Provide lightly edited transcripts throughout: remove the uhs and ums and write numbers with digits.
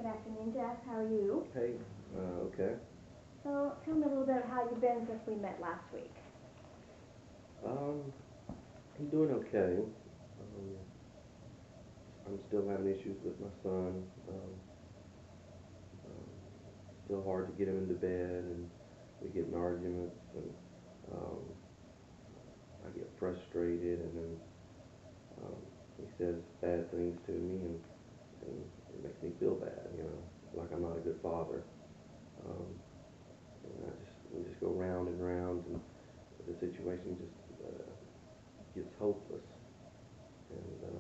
Good afternoon, Jeff. How are you? Hey, okay. So, tell me a little bit how you've been since we met last week. Um, I'm doing okay. I'm still having issues with my son. Um, Still hard to get him into bed, and we get in arguments, and um, I get frustrated, and then um, he says bad things to me, and it makes me feel bad, like I'm not a good father. Um, and we just go round and round, and the situation just gets hopeless. And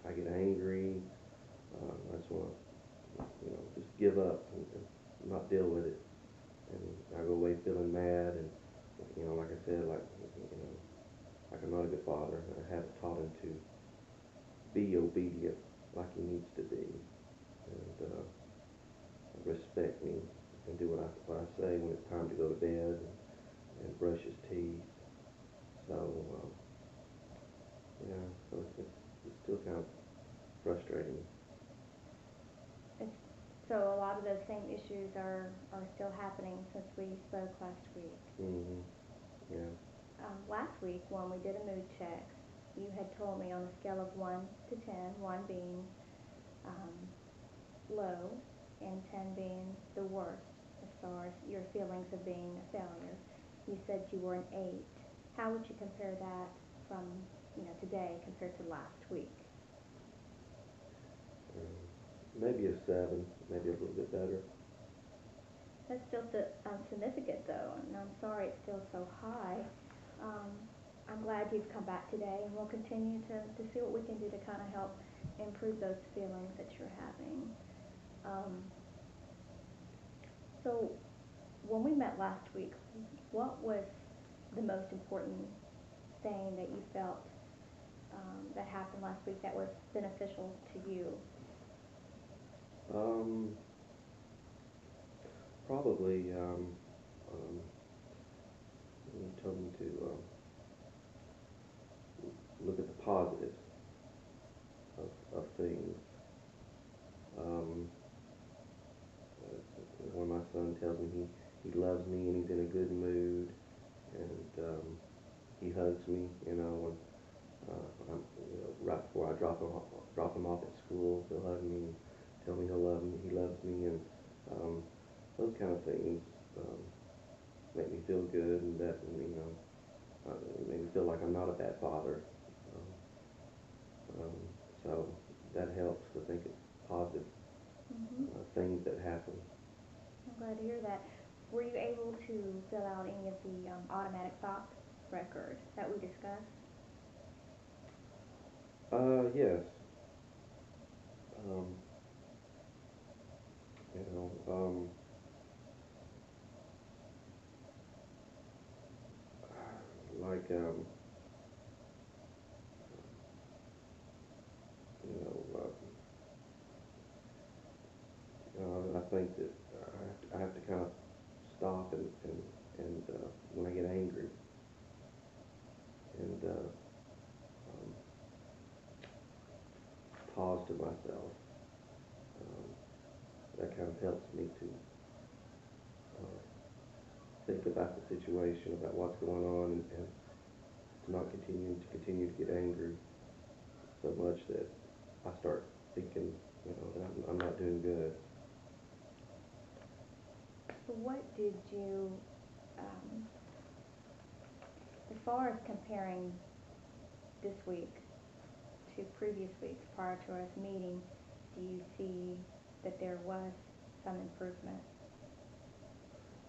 I get angry. I just want to, just give up and not deal with it. And I go away feeling mad, and like I said, like I'm not a good father. I haven't taught him to be obedient like he needs to be, and respect me and do what I say when it's time to go to bed, and brush his teeth. So yeah, so it's still kind of frustrating. It's, so, a lot of those same issues are still happening since we spoke last week. Hmm. Yeah. Last week, when we did a mood check, you had told me on a scale of 1 to 10, 1 being um, low and 10 being the worst as far as your feelings of being a failure, you said you were an 8. How would you compare that from today compared to last week? Maybe a 7, maybe a little bit better. That's still significant, though, and I'm sorry it's still so high. Um, I'm glad you've come back today, and we'll continue to see what we can do to kind of help improve those feelings that you're having. Um, so, when we met last week, what was the most important thing that you felt that happened last week that was beneficial to you? Um, Probably um, you told me to look at the positives of things. Um, when my son tells me he loves me and he's in a good mood, and he hugs me, when right before I drop him off at school, he'll hug me and tell me he loves me, and um, those kind of things um, make me feel good, and that, make me feel like I'm not a bad father. Um, so that helps to think of positive Mm-hmm. things that happen. I'm glad to hear that. Were you able to fill out any of the automatic thought record that we discussed? Yes. Um, you know, like you know, I think that I have to kind of stop and when I get angry and um, pause to myself. Um, that kind of helps me to uh, think about the situation, about what's going on, and to not continue to get angry so much that I start thinking, that I'm not doing good. So, what did you, um, as far as comparing this week to previous weeks prior to us meeting, do you see that there was some improvement?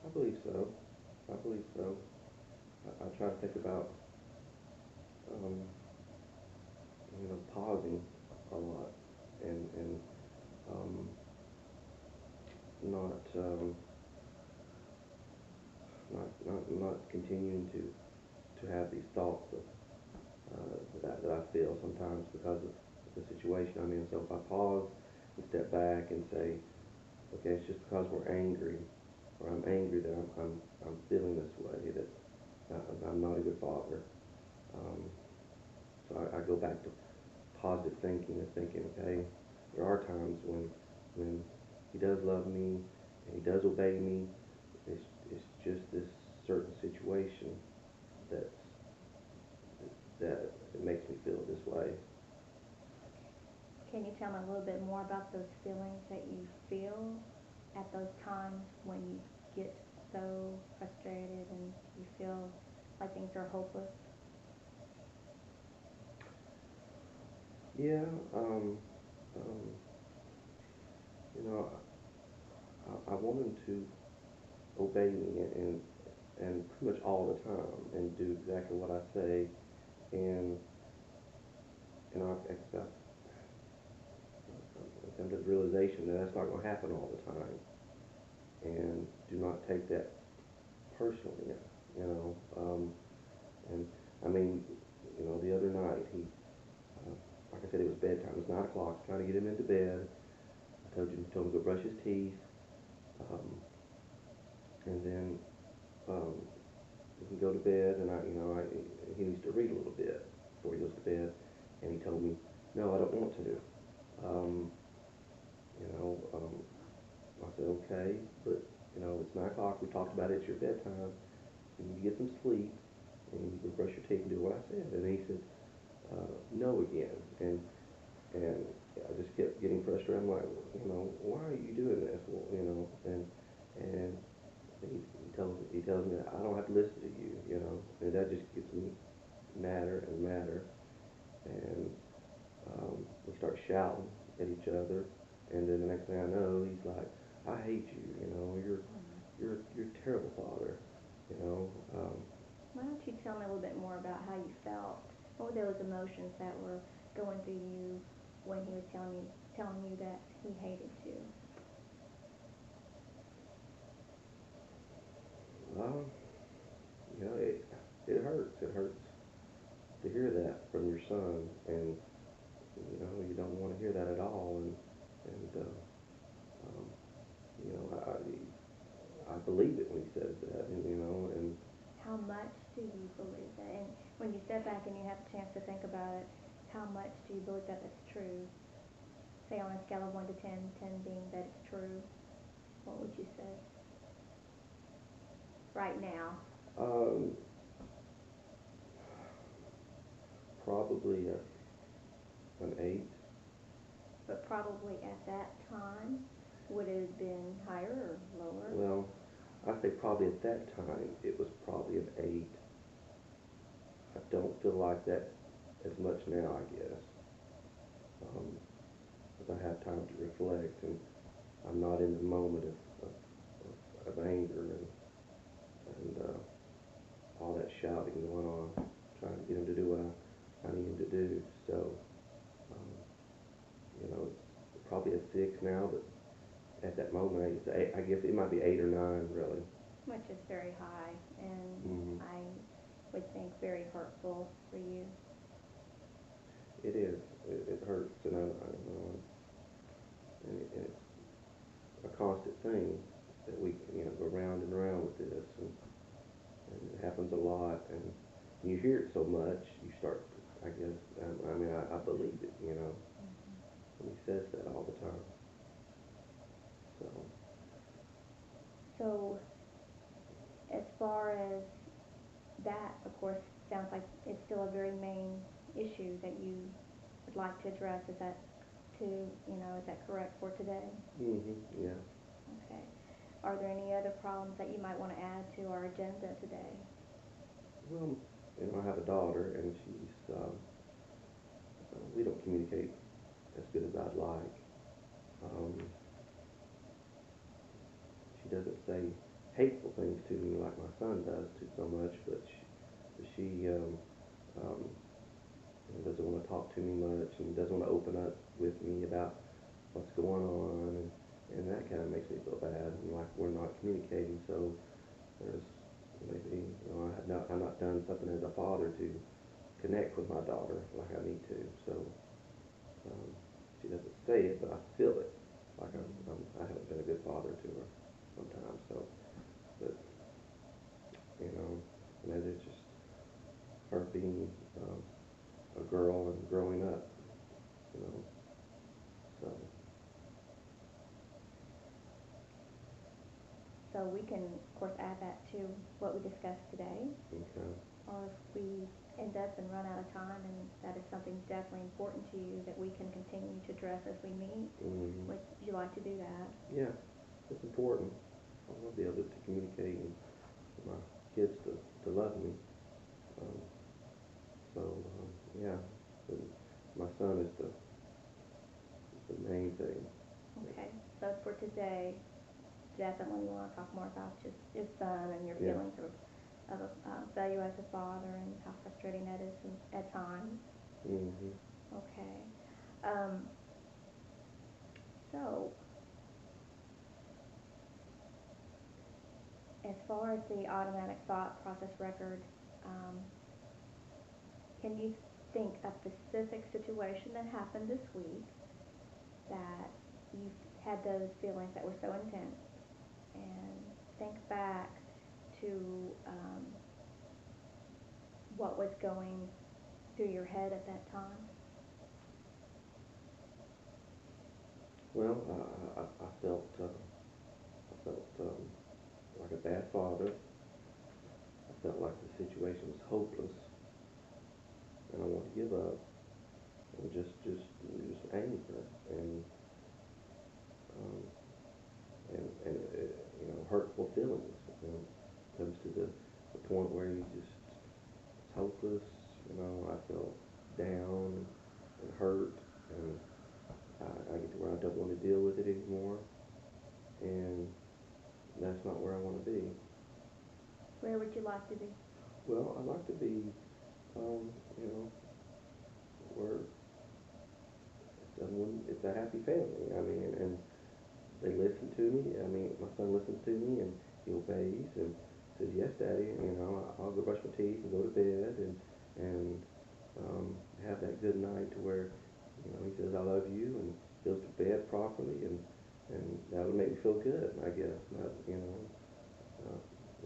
I believe so. I believe so. I try to think about, um, pausing a lot and um, not, not continuing to have these thoughts that I feel sometimes because of the situation I'm in. So if I pause and step back and say, okay, it's just because we're angry, or I'm angry that I'm feeling this way, that I'm not a good father. Um, so I go back to positive thinking and thinking, okay, there are times when when he does love me and he does obey me. It's just this certain situation that's that it makes me feel this way. Can you tell me a little bit more about those feelings that you feel at those times when you get so frustrated and you feel like things are hopeless? Yeah, um, you know, I want him to obey me and pretty much all the time and do exactly what I say. And I've come to the realization that that's not going to happen all the time. And do not take that personally, you know. And I mean, the other night like I said, it was bedtime. It was 9 o'clock. Trying to get him into bed. Told him to go brush his teeth. Um, and then um, he can go to bed, and he needs to read a little bit before he goes to bed. And he told me, no, I don't want to. Um, you know, um, I said, okay, but it's 9 o'clock. We talked about it. It's your bedtime. You need to get some sleep, and you can brush your teeth and do what I said. And he said, no again. And I just kept getting frustrated. I'm like, why are you doing this? Well, and he tells me that I don't have to listen to you, and that just gets me madder and madder. And we start shouting at each other, and then the next thing I know, he's like, I hate you. You're a terrible father. You know. Why don't you tell me a little bit more about how you felt? What were those emotions that were going through you when he was telling you that he hated you? Well, it hurts. It hurts to hear that from your son, and you don't want to hear that at all. And um, I believe it when he says that, and How much do you believe that? And when you step back and you have a chance to think about it, how much do you believe that it's true? Say on a scale of 1 to 10, 10 being that it's true, what would you say right now? um, probably an 8. But probably at that time, would it have been higher or lower? Well, I say probably at that time it was probably an 8. I don't feel like that as much now, I guess, because I have time to reflect, and I'm not in the moment of anger and all that shouting going on, trying to get him to do what I need him to do. So, um, it's probably a 6 now, but at that moment, I guess it might be 8 or 9, really. Which is very high, and Hmm. I would think very hurtful for you. It is. It hurts, and it's a constant thing that we go round and round with this, and it happens a lot, and you hear it so much, you start. I guess. I believe it. When he says that all the time. So. So, as far as that, of course, sounds like it's still a very main issue that you would like to address. Is that correct for today? Mhm. Yeah. Okay. Are there any other problems that you might want to add to our agenda today? Well, I have a daughter, and we don't communicate as good as I'd like. Um, she doesn't say hateful things to me like my son does too so much, but she um, doesn't want to talk to me much and doesn't want to open up with me about what's going on, and that kind of makes me feel bad, and like we're not communicating. So there's maybe I've not done something as a father to connect with my daughter like I need to. So um, she doesn't say it, but I feel it. Like I haven't been a good father to her sometimes. So, but you know, maybe it's just her being a girl and growing up. You know, so So we can, of course, add that to what we discussed today. Okay. Or if we end up and run out of time and that is something definitely important to you that we can continue to address as we meet, Mm-hmm. would you like to do that? Yeah, it's important. I want to be able to communicate and for my kids to love me. Um, yeah, but my son is the main thing. Okay, so for today, definitely we want to talk more about just your son and your Yeah. feelings of value as a father and how frustrating that is at times. Mm-hmm. Okay. Um, so, as far as the automatic thought process record, um, can you think a specific situation that happened this week that you had those feelings that were so intense, and think back to what was going through your head at that time? Well, I felt like a bad father. I felt like the situation was hopeless, and I wanted to give up, and just anger and um, hurtful feelings. Comes to the point where you just it's hopeless. I felt down and hurt, and I get to where I don't want to deal with it anymore, and that's not where I want to be. Where would you like to be? Well, I like to be, um, you know, where it's a happy family. I mean, and they listen to me. I mean, my son listens to me and he obeys and says, "Yes, Daddy." I'll go brush my teeth and go to bed and have that good night to where he says, "I love you," and goes to bed properly, and that'll make me feel good. I guess not,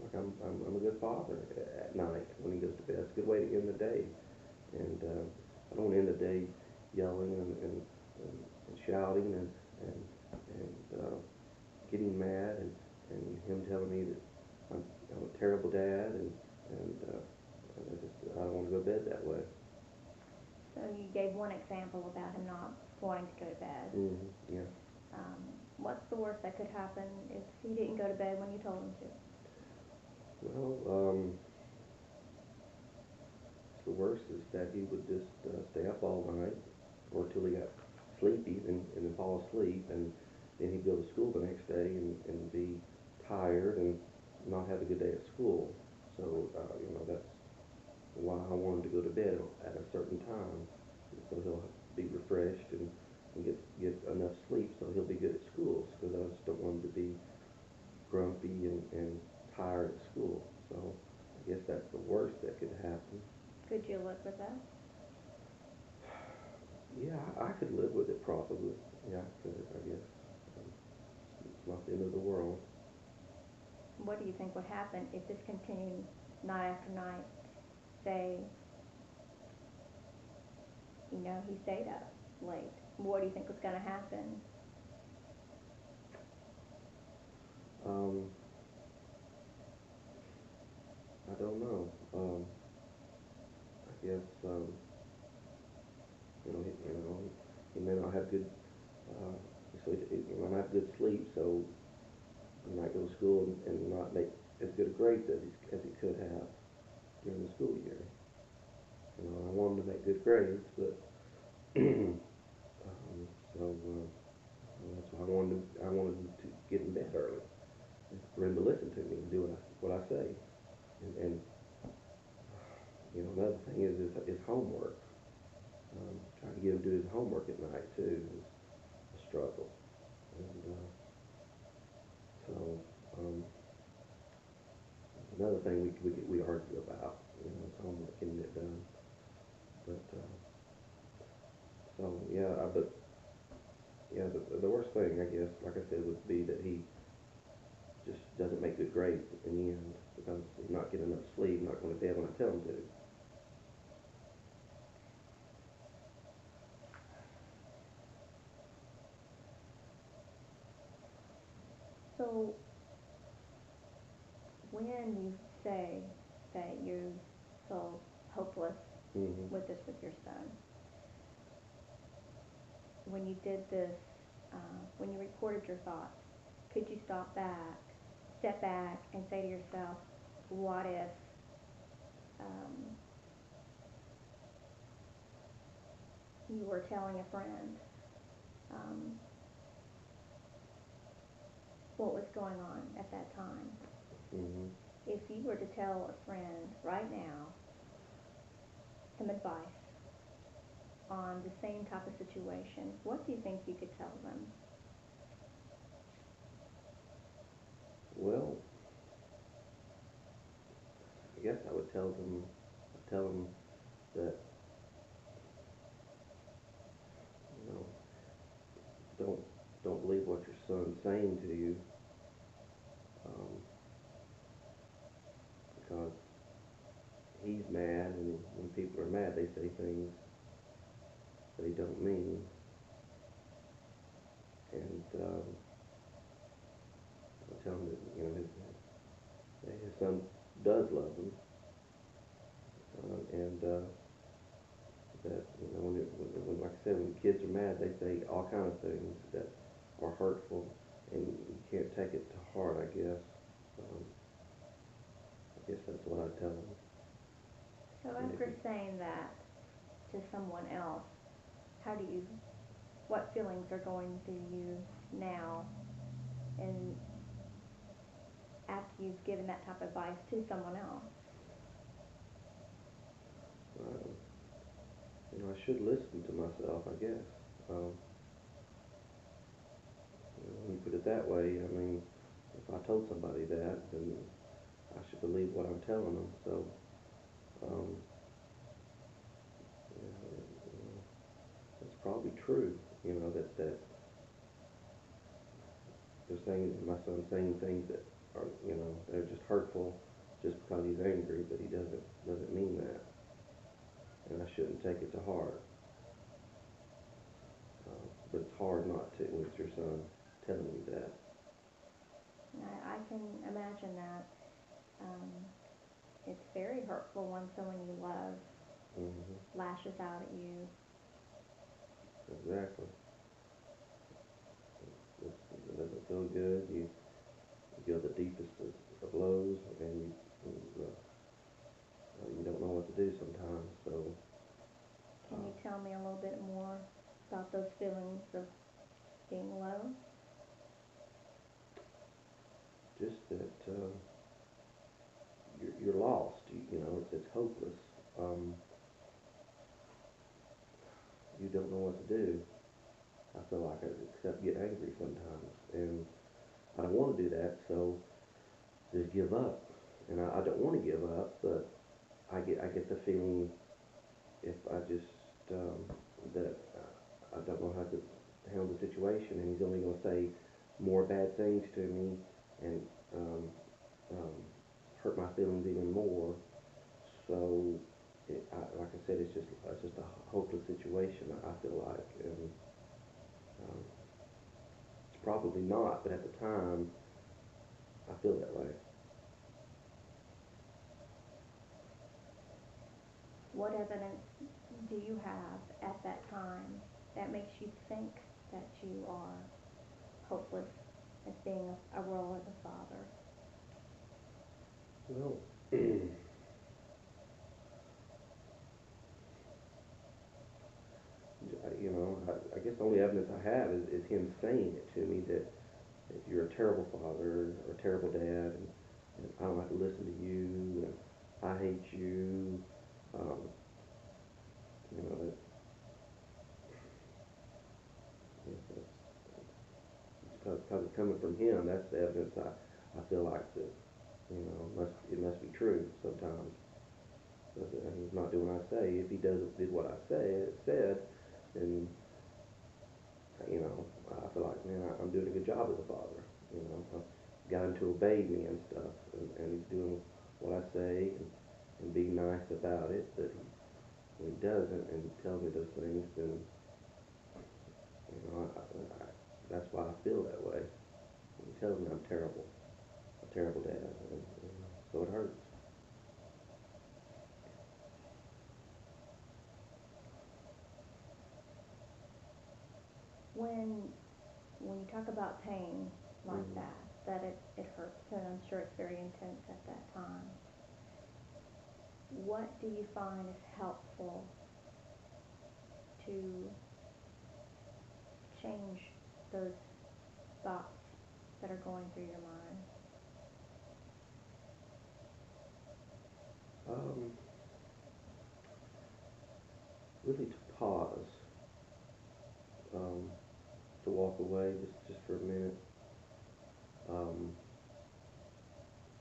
like I'm a good father at night when he goes to bed. It's a good way to end the day. And I don't want to end the day yelling and shouting and getting mad and him telling me that I'm a terrible dad and I don't want to go to bed that way. So you gave one example about him not wanting to go to bed. Mm-hmm. Yeah. What's the worst that could happen if he didn't go to bed when you told him to? Well, the worst is that he would just stay up all night or till he got sleepy and then fall asleep, and then he'd go to school the next day and be tired and not have a good day at school. So, that's why I want him to go to bed at a certain time, so he'll be refreshed and get enough sleep so he'll be good at school, because I just don't want him to be grumpy and tired at school. So I guess that's the worst that could happen. Could you live with that? Yeah, I could live with it probably. Yeah, I could, I guess. Um, it's not the end of the world. What do you think would happen if this continued night after night? Say, he stayed up late. What do you think was going to happen? Um, I don't know. I guess he may not have good uh, he might not have good sleep, so he might go to school and not make as good a grades as he could have during the school year. I want him to make good grades, but so that's why I wanted him to get in bed early, and for him to listen to me and do what I say. And another thing is homework. Trying to get him to do his homework at night too is a struggle. And so um, another thing we argue about, is homework getting it done. But so yeah, but yeah, the worst thing I guess, like I said, would be that he just doesn't make good grades in the end because he's not getting enough sleep, not going to bed when I tell him to. So when you say that you feel hopeless Mhm. with this with your son, when you did this, when you recorded your thoughts, could you step back, and say to yourself, what if um, you were telling a friend um, what was going on at that time? Mhm. If you were to tell a friend right now some advice on the same type of situation, what do you think you could tell them? Well, I guess I would tell them that, you know, don't don't believe what your son's saying to you, um, because he's mad, and when people are mad, they say things they don't mean, and I tell him that, that his son does love him, and that, like I said, when kids are mad, they say all kind of things that are hurtful, and you can't take it to heart. Um, I guess that's what I tell them. So after Maybe. saying that to someone else, how do you, what feelings are going through you now, and after you've given that type of advice to someone else? Um, I should listen to myself, I guess. Um, when you put it that way, I mean, if I told somebody that, then I should believe what I'm telling them. So, um, that's probably true. That they're saying, my son's saying things that are, they're just hurtful, just because he's angry, but he doesn't mean that, and I shouldn't take it to heart. But it's hard not to when it's your son telling you that. I can imagine that. Um, it's very hurtful when someone you love Hmm. lashes out at you. Exactly. It doesn't feel good. You go the deepest of lows, and you don't know what to do sometimes. So, Can you uh, tell me a little bit more about those feelings of being low? just that you're lost. It's hopeless. Um, you don't know what to do. I feel like I except get angry sometimes, and I don't want to do that. So just give up. And I don't want to give up, but I get the feeling, if I just that I don't know how to handle the situation, and he's only going to say more bad things to me, and um, um, hurt my feelings even more. So, like I said, it's just a hopeless situation. I feel like, and um, it's probably not, but at the time, I feel that way. What evidence do you have at that time that makes you think that you are hopeless as being a role as a father? Well, I guess the only evidence I have is him saying it to me, that you're a terrible father or a terrible dad, and I don't have to listen to you, and I hate you. Um, that that's because it's coming from him. That's the evidence I feel like that, it must be true sometimes. Because he's not doing what I say. If he did what I said, then I feel like, man, I'm doing a good job as a father. I've got him to obey me and stuff, and he's doing what I say, and being nice about it. But when he doesn't, and he tells me those things, then that's why I feel that way. He tells me I'm terrible, a terrible dad. so it hurts. When you talk about pain like Mm-hmm. that it hurts, and I'm sure it's very intense at that time. What do you find is helpful to change those thoughts that are going through your mind? Um, Really to pause, um, to walk away just for a minute. Um,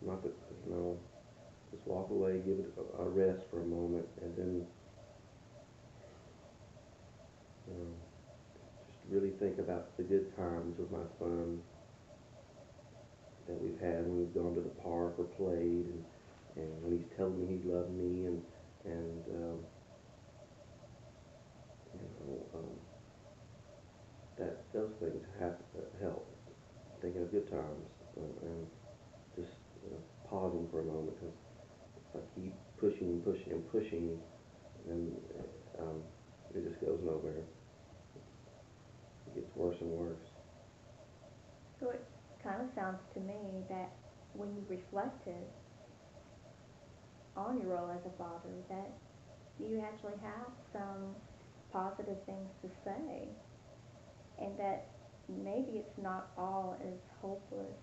Not to, just walk away, give it a rest for a moment, and then, just really think about the good times with my son that we've had when we've gone to the park or played, and when he's told me he loved me, and you that those things have help. Thinking of good times, and just pausing for a moment, because if I keep pushing and pushing and pushing, then it just goes nowhere. It gets worse and worse. So it kind of sounds to me that when you reflected on your role as a father, that you actually have some positive things to say, and that maybe it's not all as hopeless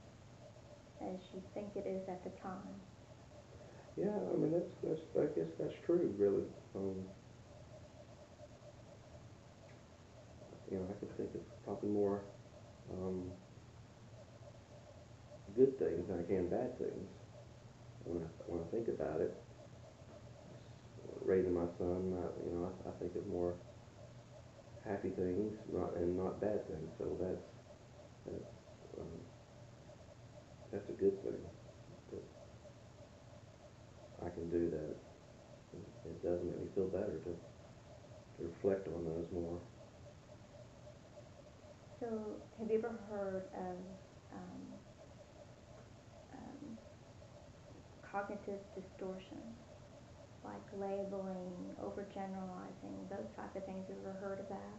as you think it is at the time. Yeah, I mean that's I guess that's true, really. Um, I can think of probably more um, good things than I can bad things when I think about it. Raising my son, I think of more happy things, not bad things. So that's um, that's a good thing that I can do that. It does make me feel better to reflect on those more. So, have you ever heard of um, um, cognitive distortion, like labeling, overgeneralizing, those type of things? Have you ever heard of that?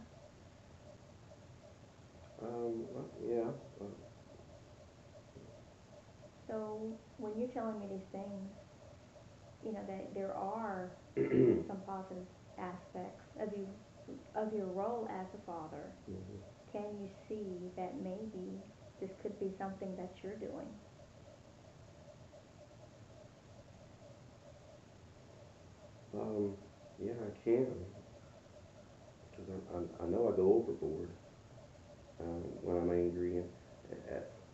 Yeah. So, when you're telling me these things, that there are Mhm. some positive aspects of your role as a father. Can you see that maybe this could be something that you're doing? Um, yeah, I can, because I know I go overboard when I'm angry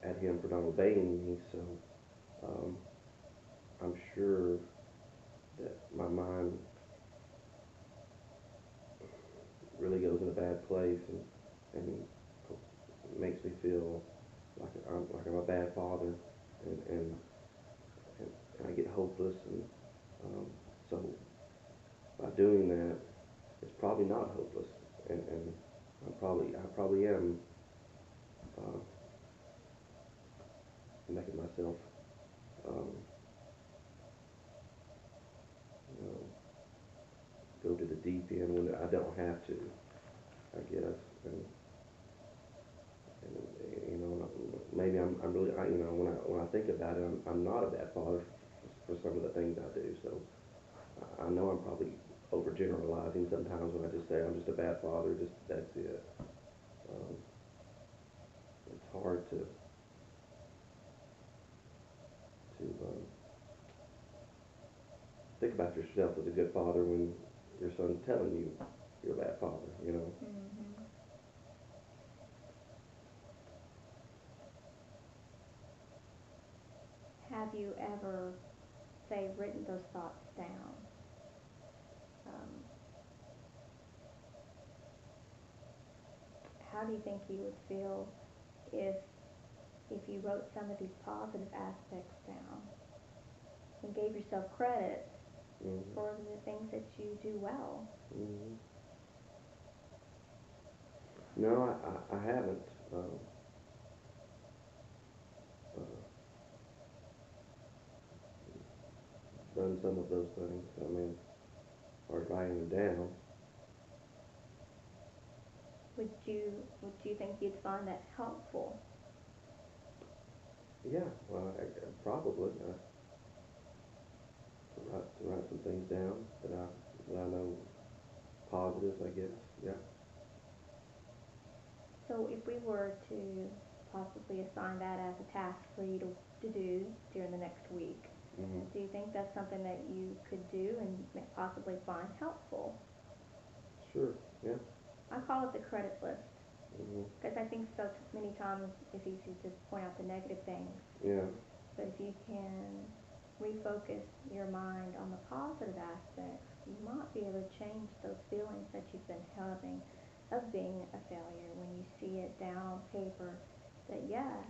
at him for not obeying me. So um, I'm sure that my mind really goes in a bad place, and makes me feel like I'm a bad father, and and, and I get hopeless, and so by doing that, it's probably not hopeless, and I probably am uh, making myself um, you know go to the deep end when I don't have to, I guess, and maybe I'm really when I think about it, I'm not a bad father for some of the things I do. So I know I'm probably overgeneralizing sometimes when I just say I'm just a bad father. Just that's it. Um, it's hard to think about yourself as a good father when your son's telling you you're a bad father. Hmm. Have you ever, say, written those thoughts down? Um, how do you think you would feel if you wrote some of these positive aspects down and gave yourself credit Mm-hmm. for the things that you do well? Mm-hmm. No, I haven't. Um, uh, done some of those things. I mean, as far as writing them down, Would you think you'd find that helpful? yeah, well, probably to write some things down that I know positives, I guess. Yeah. So if we were to possibly assign that as a task for you to do during the next week, Mhm. do you think that's something that you could do and possibly find helpful? Sure. Yeah. I call it the credit list Mhm. because I think so many times it's easy to point out the negative things, Yeah. but if you can refocus your mind on the positive aspects, you might be able to change those feelings that you've been having of being a failure when you see it down on paper that yes,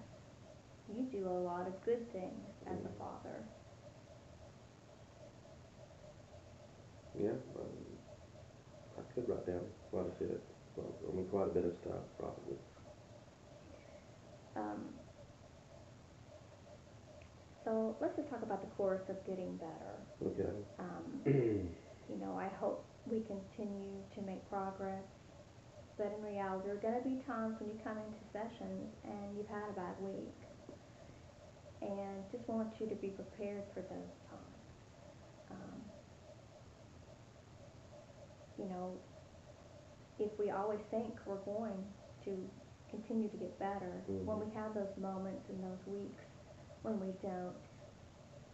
you do a lot of good things as a father. Yeah. I could write down quite a bit. Well, I mean, quite a bit of stuff, probably. Um, so let's just talk about the course of getting better. Okay. I hope we continue to make progress, but in reality, there are going to be times when you come into sessions and you've had a bad week, and just want you to be prepared for those times. Um, you know, if we always think we're going to continue to get better, when we have those moments and those weeks when we don't,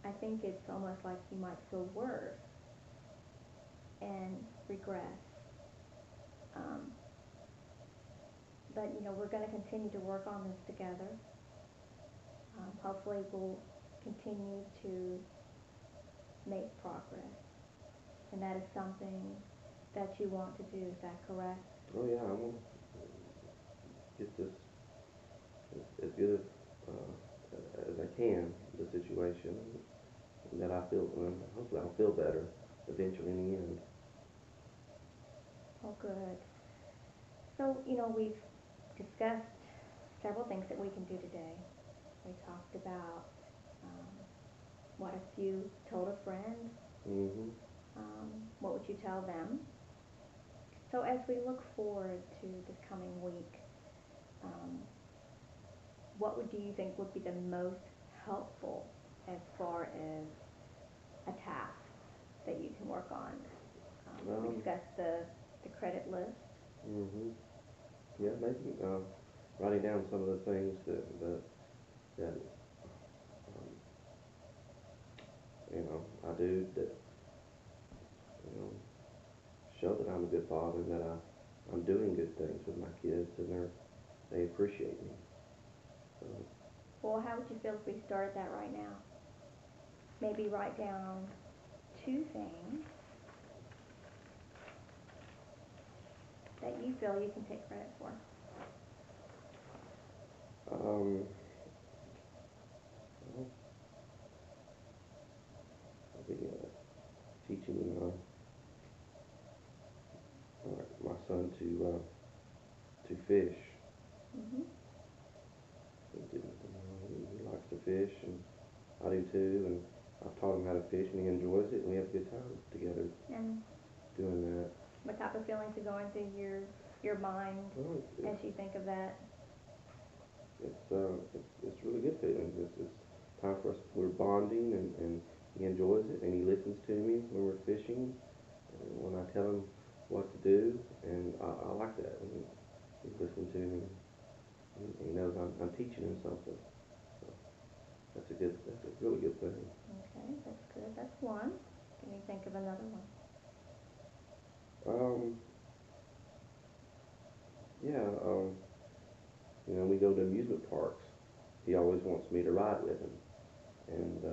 I think it's almost like you might feel worse and regress. Um, but we're going to continue to work on this together. Hopefully, we'll continue to make progress, and that is something that you want to do. Is that correct? Oh yeah, I'm gonna get this as good as I can. The situation that I feel, and hopefully I'll feel better eventually in the end. Oh, good. So, we've discussed several things that we can do today. We talked about um, what if you told a friend? Mhm. What would you tell them? So, as we look forward to this coming week, um, what do you think would be the most helpful as far as a task that you can work on? We discussed the credit list. Mhm. Yeah, maybe writing down some of the things that um, I do that show that I'm a good father and that I'm doing good things with my kids and they appreciate me. So, Well, how would you feel if we started that right now? Maybe write down 2 things that you feel you can take credit for. um, well, I'll be teaching my son to fish. Mhm. He likes to fish, and I do too. And I've taught him how to fish, and he enjoys it, and we have a good time together And doing that. what type of feelings are going through your mind Well, as you think of that? it's really good feelings. It's time for us. We're bonding, and he enjoys it, and he listens to me when we're fishing, and when I tell him what to do, and I like that when he's listening to me. He knows I'm teaching him something. So that's a really good thing. Okay, that's good. That's one. Can you think of another one? Um, yeah, we go to amusement parks. He always wants me to ride with him, and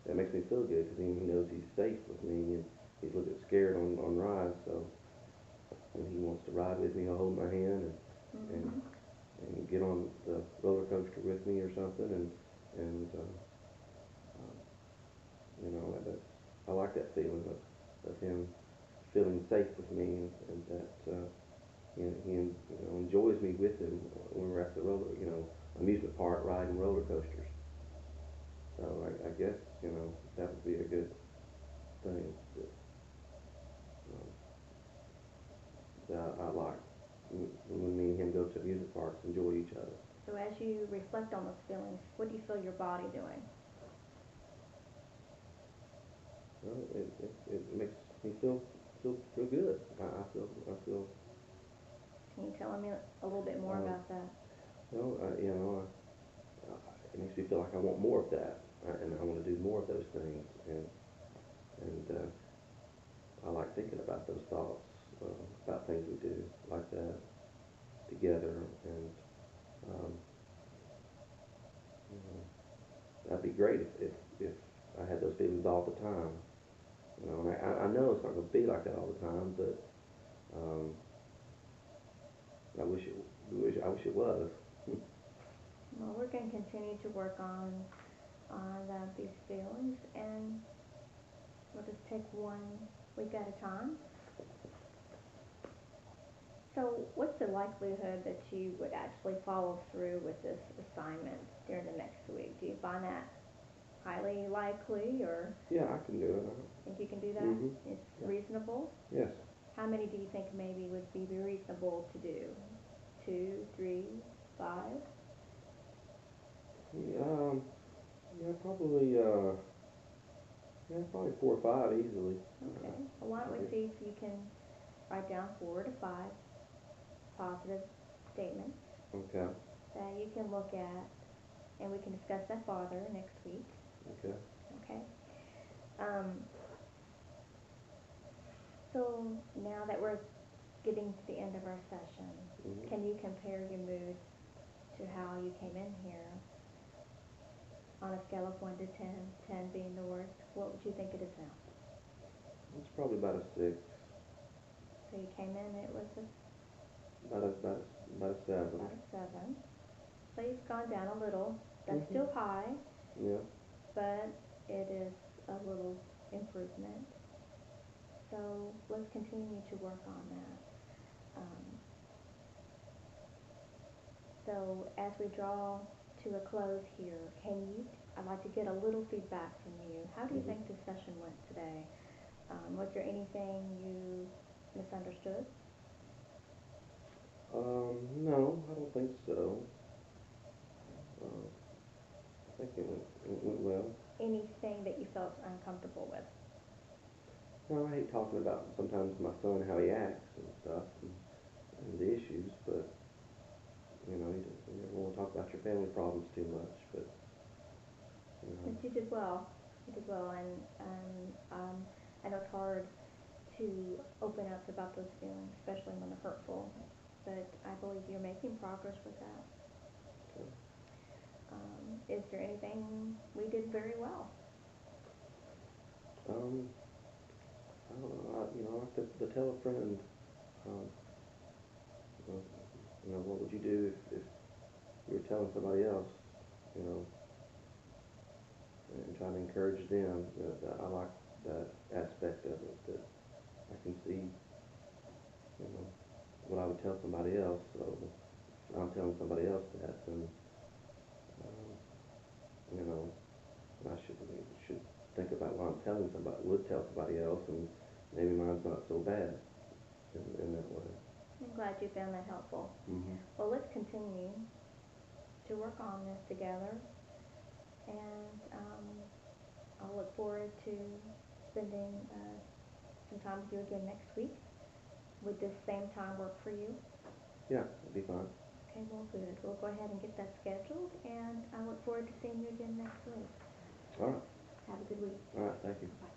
that makes me feel good because he knows he's safe with me, and he's a little bit scared on rides. So when he wants to ride with me, he'll hold my hand and Mhm. and get on the roller coaster with me or something, and um, that's I like that feeling of him feeling safe with me, and that he enjoys me with him when we're at the amusement park riding roller coasters. So I guess that would be a good things um, that I like. When me and him go to music parks, enjoy each other. So as you reflect on those feelings, what do you feel your body doing? Well, it makes me feel good. I feel. Can you tell me a little bit more Um, about that? you know, it makes me feel like I want more of that, and I want to do more of those things. And I like thinking about those thoughts, about things we do like that together, and um, you know, that'd be great if I had those feelings all the time. You know, and I know it's not going to be like that all the time, but um, I wish it was. Well, we're going to continue to work on these feelings, and we'll just take one week at a time. So, what's the likelihood that you would actually follow through with this assignment during the next week? Do you find that highly likely, or Yeah, I can do it. think you can do that? Mhm. It's Yeah. reasonable. Yes. How many do you think maybe would be reasonable to do? 2, 3, 5? Yeah, yeah, probably. Yeah, probably 4 or 5 easily. Okay. Well, why don't we Okay. see if you can write down 4 to 5 positive statements Okay. that you can look at, and we can discuss that farther next week. Okay. Okay. Um, so now that we're getting to the end of our session, Mhm. can you compare your mood to how you came in here on a scale of 1 to 10, 10 being the worst? What would you think it is now? It's probably about a 6. So you came in, it was About a 7. about a 7. So you've gone down a little. That's Mhm. still high, Yeah. but it is a little improvement. So let's continue to work on that. Um, so as we draw to a close here, I'd like to get a little feedback from you. How do you Mhm. think this session went today? Was there anything you misunderstood? No, I don't think so. Um, I think it went well. Anything that you felt uncomfortable with? No, I hate talking about sometimes my son how he acts and stuff and the issues, but you never want to talk about your family problems too much. But you know, But you did well. You did well, and I know it's hard to open up about those feelings, especially when they're hurtful. But I believe you're making progress with that. okay. Is there anything we did very well? um, I don't know. I like the tell a friend. Um, uh, what would you do if you were telling somebody else? You know, and trying to encourage them. I like that aspect of it. That I can see, what I would tell somebody else. So if I'm telling somebody else that, then um, you know, I should think about what I'm telling somebody. Would tell somebody else, and maybe mine's not so bad in that way. I'm glad you found that helpful. Mhm. Well, let's continue to work on this together, and I'll look forward to spending some time with you again next week. Would this same time work for you? Yeah, it'd be fine. Okay, well, good. We'll go ahead and get that scheduled, and I look forward to seeing you again next week. All right. Have a good week. All right. Thank you. Bye.